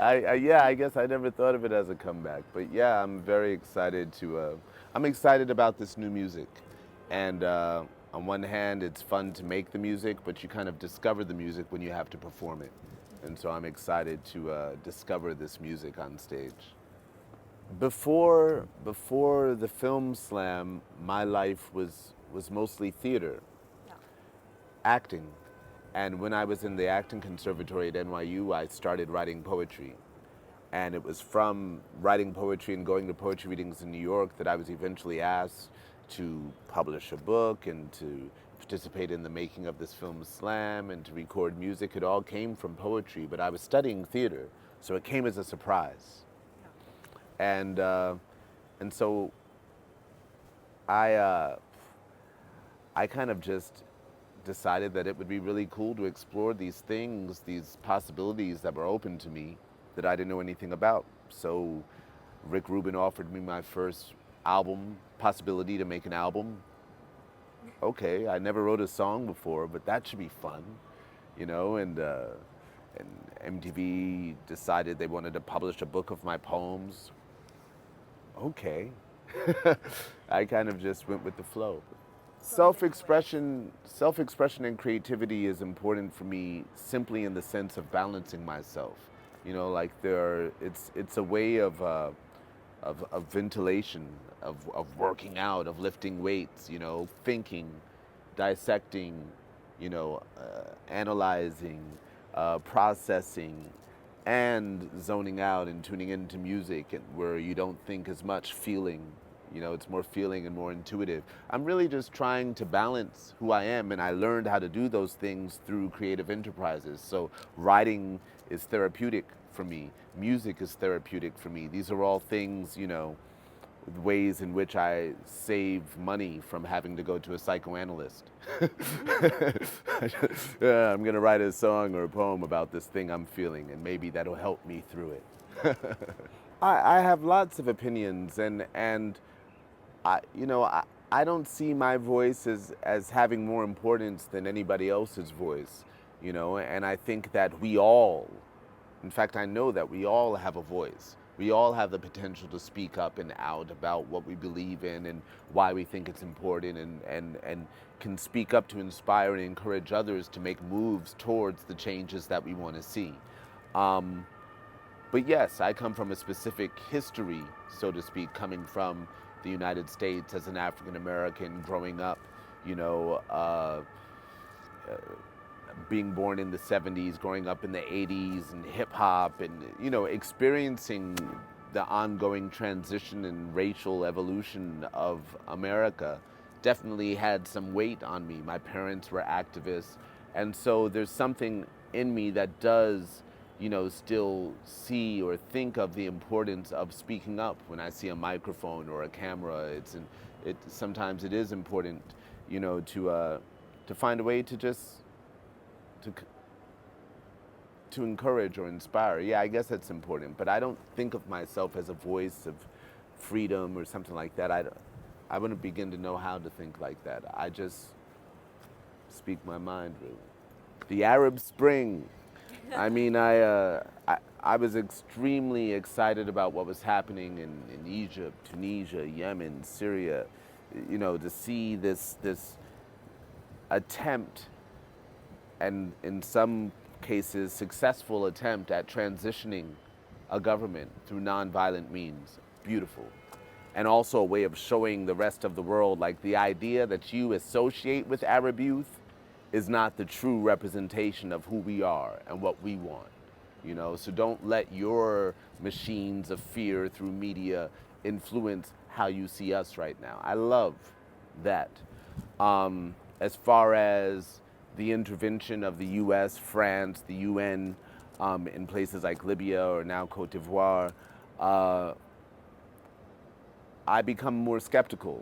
Yeah, I guess I never thought of it as a comeback, but yeah, I'm very excited to. I'm excited about this new music, and on one hand, it's fun to make the music, but you kind of discover the music when you have to perform it, and so I'm excited to discover this music on stage. Before the film slam, my life was mostly theater, Yeah. acting. And when I was in the acting conservatory at NYU, I started writing poetry. Yeah. And it was from writing poetry and going to poetry readings in New York that I was eventually asked to publish a book and to participate in the making of this film Slam and to record music. It all came from poetry, but I was studying theater, so it came as a surprise. Yeah. And uh, and so I uh, I kind of just decided that it would be really cool to explore these things, these possibilities that were open to me that I didn't know anything about. So Rick Rubin offered me my first album, possibility to make an album. Okay, I never wrote a song before, but that should be fun, you know, and MTV decided they wanted to publish a book of my poems. Okay. I kind of just went with the flow. Something like Self-expression and creativity is important for me simply in the sense of balancing myself. You know, like it's a way of ventilation, of working out, of lifting weights, you know, thinking, dissecting, analyzing, processing, and zoning out and tuning into music where you don't think as much, feeling. You know, it's more feeling and more intuitive. I'm really just trying to balance who I am, and I learned how to do those things through creative enterprises. So writing is therapeutic for me. Music is therapeutic for me. These are all things, ways in which I save money from having to go to a psychoanalyst. Yeah, I'm going to write a song or a poem about this thing I'm feeling, and maybe that'll help me through it. I have lots of opinions, and I don't see my voice as having more importance than anybody else's voice, and I think that we all, in fact, I know that we all have a voice. We all have the potential to speak up and out about what we believe in and why we think it's important, and can speak up to inspire and encourage others to make moves towards the changes that we want to see. Um, but yes, I come from a specific history, so to speak, coming from the United States as an African American growing up, you know, being born in the 70s, growing up in the 80s, and hip hop, and, experiencing the ongoing transition and racial evolution of America definitely had some weight on me. My parents were activists, and so there's something in me that does, still see or think of the importance of speaking up when I see a microphone or a camera. Sometimes it is important, to find a way to just to to encourage or inspire. Yeah, I guess that's important, but I don't think of myself as a voice of freedom or something like that. I wouldn't begin to know how to think like that. I just speak my mind, really. The Arab Spring. I mean, I was extremely excited about what was happening in Egypt, Tunisia, Yemen, Syria. To see this attempt, and in some cases successful attempt at transitioning a government through nonviolent means. Beautiful. And also a way of showing the rest of the world, like, the idea that you associate with Arab youth is not the true representation of who we are and what we want. So don't let your machines of fear through media influence how you see us right now. I love that. As far as the intervention of the US, France, the UN, in places like Libya or now Cote d'Ivoire, I become more skeptical.